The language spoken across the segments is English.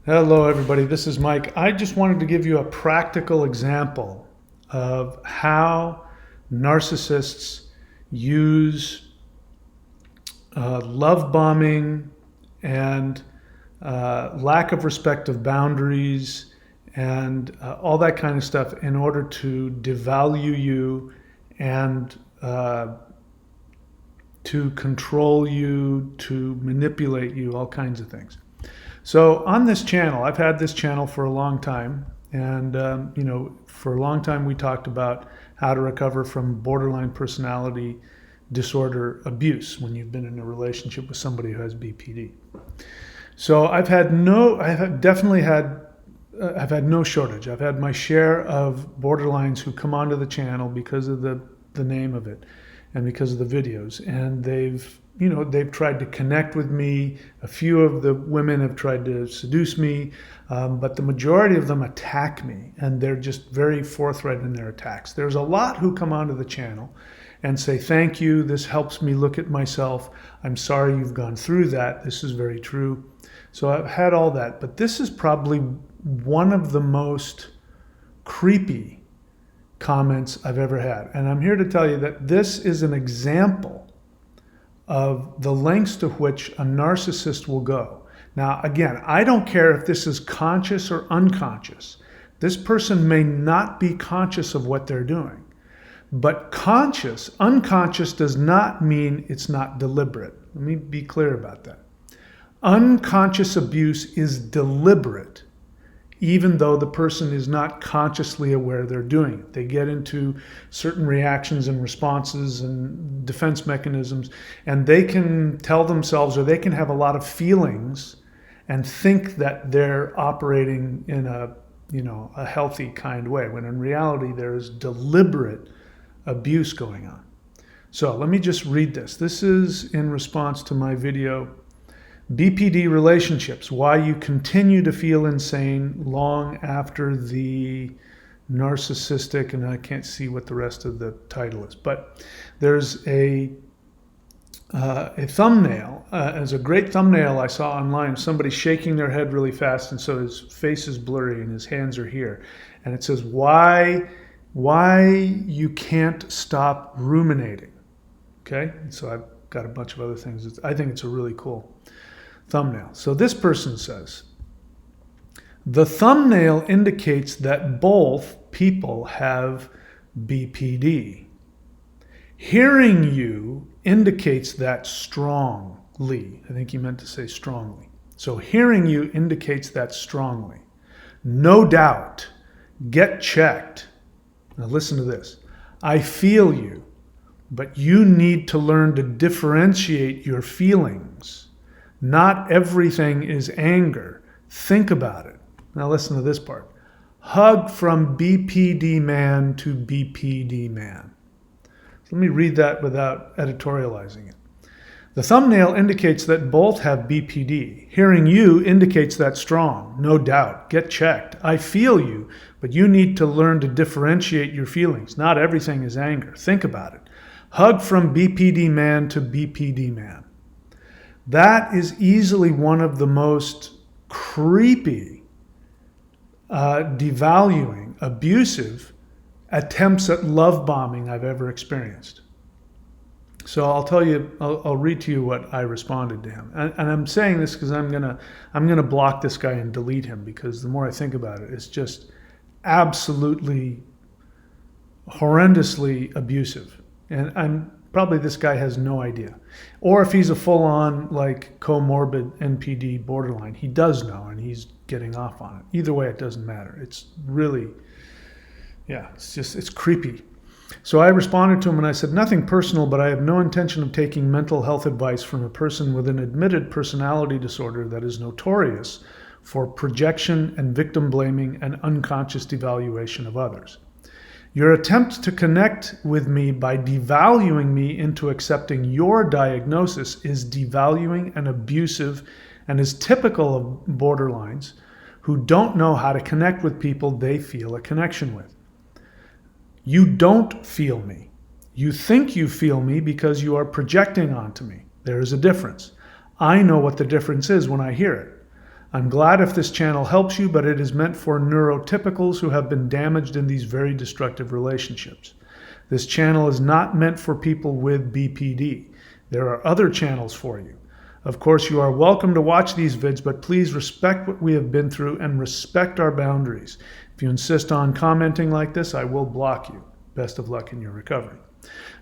Hello, everybody. This is Mike. I just wanted to give you a practical example of how narcissists use love bombing and lack of respect of boundaries and all that kind of stuff in order to devalue you and to control you, to manipulate you, all kinds of things. So on this channel, I've had this channel for a long time, and for a long time we talked about how to recover from borderline personality disorder abuse when you've been in a relationship with somebody who has BPD. So I've had no shortage. I've had my share of borderlines who come onto the channel because of the name of it and because of the videos, and they've tried to connect with me. A few of the women have tried to seduce me, but the majority of them attack me, and they're just very forthright in their attacks. There's a lot who come onto the channel and say, thank you, this helps me look at myself. I'm sorry you've gone through that. This is very true. So I've had all that, but this is probably one of the most creepy comments I've ever had. And I'm here to tell you that this is an example of the lengths to which a narcissist will go. Now, again, I don't care if this is conscious or unconscious. This person may not be conscious of what they're doing. But unconscious does not mean it's not deliberate. Let me be clear about that. Unconscious abuse is deliberate, even though the person is not consciously aware they're doing it. They get into certain reactions and responses and defense mechanisms, and they can tell themselves, or they can have a lot of feelings and think that they're operating in a healthy kind way, when in reality there is deliberate abuse going on. So let me just read this. This is in response to my video, BPD relationships, why you continue to feel insane long after the narcissistic, and I can't see what the rest of the title is, but there's a thumbnail, as a great thumbnail I saw online, somebody shaking their head really fast, and so his face is blurry and his hands are here, and it says, why you can't stop ruminating. Okay, so I've got a bunch of other things. I think it's a really cool thumbnail. So this person says, the thumbnail indicates that both people have BPD. Hearing you indicates that strongly. I think he meant to say strongly. So hearing you indicates that strongly. No doubt. Get checked. Now listen to this. I feel you, but you need to learn to differentiate your feelings. Not everything is anger. Think about it. Now listen to this part. Hug from BPD man to BPD man. So let me read that without editorializing it. The thumbnail indicates that both have BPD. Hearing you indicates that strong. No doubt. Get checked. I feel you, but you need to learn to differentiate your feelings. Not everything is anger. Think about it. Hug from BPD man to BPD man. That is easily one of the most creepy, devaluing, abusive attempts at love bombing I've ever experienced. So I'll read to you what I responded to him. And I'm saying this because I'm gonna block this guy and delete him, because the more I think about it, it's just absolutely horrendously abusive. And probably this guy has no idea. Or if he's a full-on like comorbid NPD borderline, he does know and he's getting off on it. Either way, it doesn't matter. It's really, it's creepy. So I responded to him and I said, nothing personal, but I have no intention of taking mental health advice from a person with an admitted personality disorder that is notorious for projection and victim blaming and unconscious devaluation of others. Your attempt to connect with me by devaluing me into accepting your diagnosis is devaluing and abusive and is typical of borderlines who don't know how to connect with people they feel a connection with. You don't feel me. You think you feel me because you are projecting onto me. There is a difference. I know what the difference is when I hear it. I'm glad if this channel helps you, but it is meant for neurotypicals who have been damaged in these very destructive relationships. This channel is not meant for people with BPD. There are other channels for you. Of course, you are welcome to watch these vids, but please respect what we have been through and respect our boundaries. If you insist on commenting like this, I will block you. Best of luck in your recovery.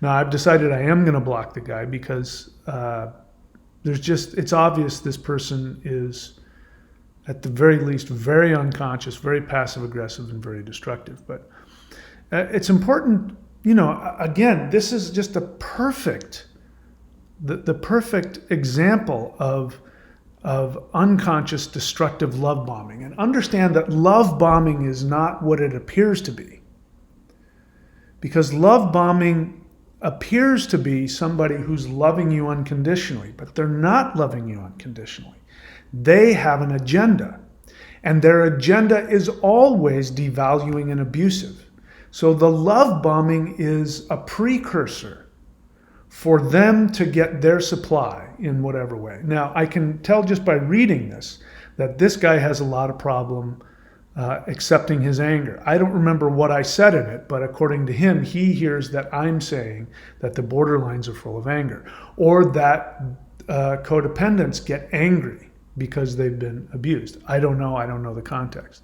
Now, I've decided I am going to block the guy because it's obvious this person is, at the very least, very unconscious, very passive aggressive, and very destructive. But it's important, again, this is just the perfect example of unconscious destructive love bombing. And understand that love bombing is not what it appears to be. Because love bombing appears to be somebody who's loving you unconditionally, but they're not loving you unconditionally. They have an agenda, and their agenda is always devaluing and abusive. So the love bombing is a precursor for them to get their supply in whatever way. Now, I can tell just by reading this that this guy has a lot of problem accepting his anger. I don't remember what I said in it, but according to him, he hears that I'm saying that the borderlines are full of anger, or that codependents get angry because they've been abused. I don't know the context.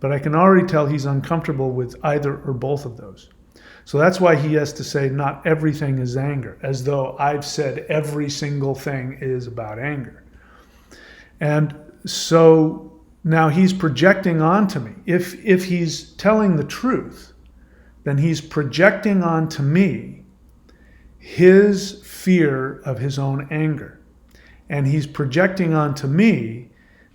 But I can already tell he's uncomfortable with either or both of those. So that's why he has to say not everything is anger, as though I've said every single thing is about anger. And so now he's projecting onto me. If he's telling the truth, then he's projecting onto me his fear of his own anger. And he's projecting onto me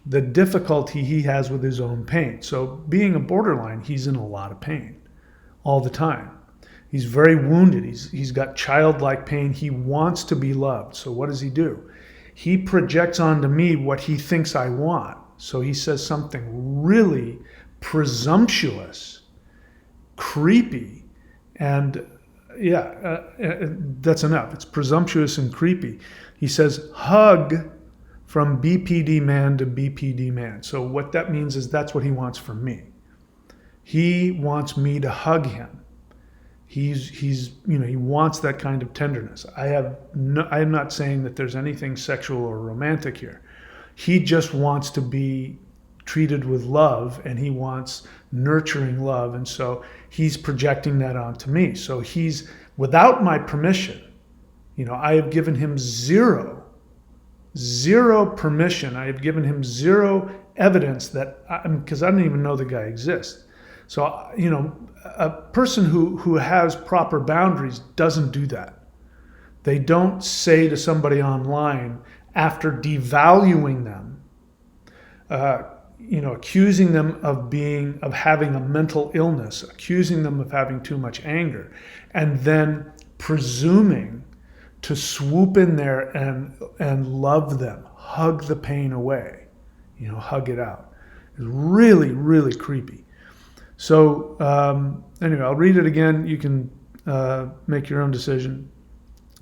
the difficulty he has with his own pain. So being a borderline, he's in a lot of pain all the time. He's very wounded. He's got childlike pain. He wants to be loved. So what does he do? He projects onto me what he thinks I want. So he says something really presumptuous, creepy, and that's enough. It's presumptuous and creepy. He says, hug from BPD man to BPD man. So what that means is that's what he wants from me. He wants me to hug him. He wants that kind of tenderness. I am not saying that there's anything sexual or romantic here. He just wants to be treated with love, and he wants nurturing love. And so he's projecting that onto me. So he's, without my permission, I have given him zero permission. I have given him zero evidence that, because I don't even know the guy exists. So, a person who has proper boundaries doesn't do that. They don't say to somebody online, after devaluing them, accusing them of having a mental illness, accusing them of having too much anger, and then presuming to swoop in there and love them, hug the pain away, hug it out. It's really, really creepy. So anyway, I'll read it again. You can make your own decision.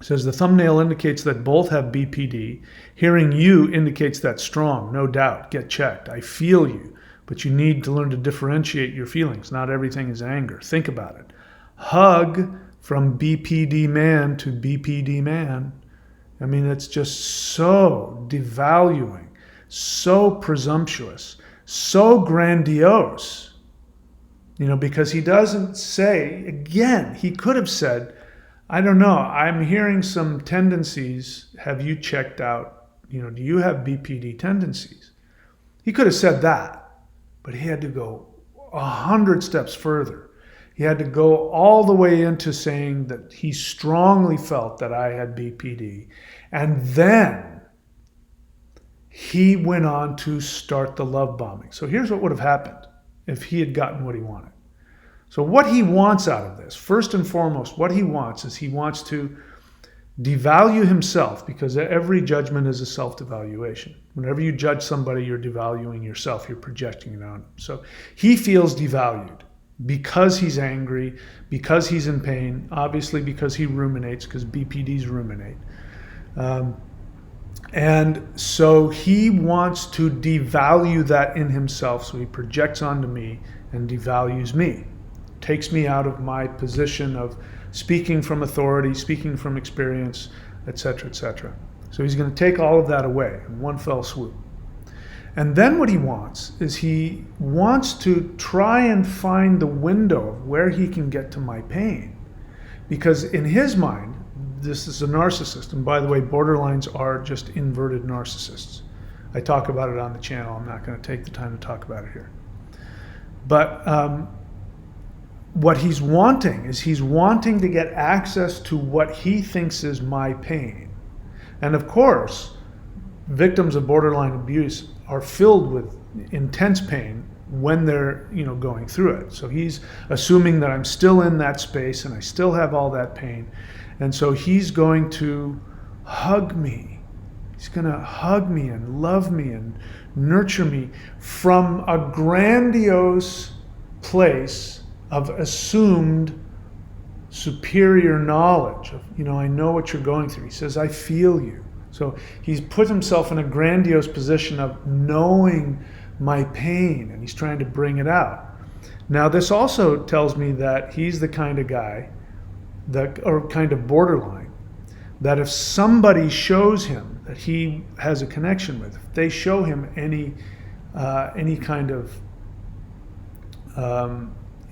It says, the thumbnail indicates that both have BPD. Hearing you indicates that strong, no doubt. Get checked. I feel you, but you need to learn to differentiate your feelings. Not everything is anger. Think about it. Hug from BPD man to BPD man. I mean, it's just so devaluing, so presumptuous, so grandiose. Because he doesn't say, again, he could have said, I don't know, I'm hearing some tendencies. Have you checked out, do you have BPD tendencies? He could have said that, but he had to go 100 steps further. He had to go all the way into saying that he strongly felt that I had BPD. And then he went on to start the love bombing. So here's what would have happened if he had gotten what he wanted. So what he wants out of this, first and foremost, what he wants is he wants to devalue himself, because every judgment is a self-devaluation. Whenever you judge somebody, you're devaluing yourself, you're projecting it on them. So he feels devalued because he's angry, because he's in pain, obviously because he ruminates, because BPDs ruminate. And so he wants to devalue that in himself. So he projects onto me and devalues me, takes me out of my position of speaking from authority, speaking from experience, etc., etc. So he's going to take all of that away in one fell swoop. And then what he wants is he wants to try and find the window of where he can get to my pain. Because in his mind, this is a narcissist. And by the way, borderlines are just inverted narcissists. I talk about it on the channel. I'm not going to take the time to talk about it here. But what he's wanting is he's wanting to get access to what he thinks is my pain. And of course, victims of borderline abuse are filled with intense pain when they're, going through it. So he's assuming that I'm still in that space and I still have all that pain. And so he's going to hug me. He's going to hug me and love me and nurture me from a grandiose place of assumed superior knowledge of, I know what you're going through. He says, I feel you. So he's put himself in a grandiose position of knowing my pain, and he's trying to bring it out. Now, this also tells me that he's the kind of guy, or kind of borderline, that if somebody shows him that he has a connection with, if they show him any kind of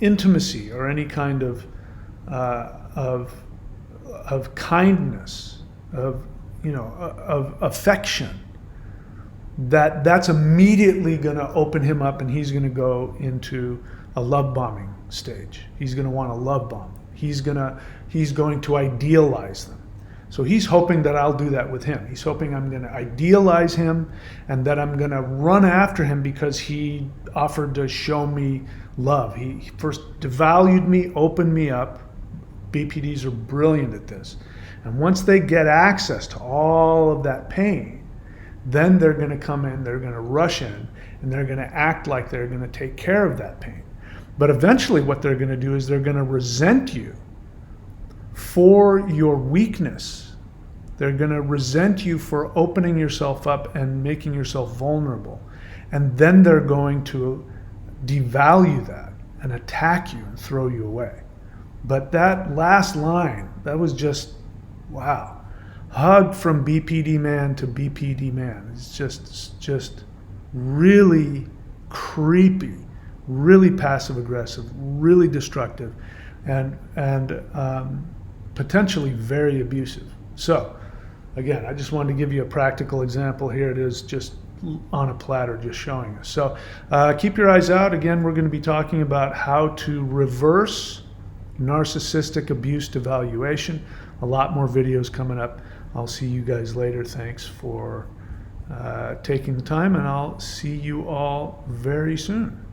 intimacy or any kind of kindness, of affection, that's immediately going to open him up, and he's going to go into a love bombing stage. He's going to want to love bomb. He's going to idealize them. So he's hoping that I'll do that with him. He's hoping I'm going to idealize him and that I'm going to run after him because he offered to show me love. He first devalued me, opened me up. BPDs are brilliant at this. And once they get access to all of that pain, then they're going to come in, they're going to rush in, and they're going to act like they're going to take care of that pain. But eventually what they're going to do is they're going to resent you for your weakness. They're going to resent you for opening yourself up and making yourself vulnerable. And then they're going to devalue that and attack you and throw you away. But that last line, that was just, wow. Hug from BPD man to BPD man. It's just really creepy, really passive aggressive, really destructive, and potentially very abusive. So again, I just wanted to give you a practical example. Here it is, just on a platter, just showing us. So keep your eyes out. Again, we're going to be talking about how to reverse narcissistic abuse devaluation. A lot more videos coming up. I'll see you guys later. Thanks for taking the time, and I'll see you all very soon.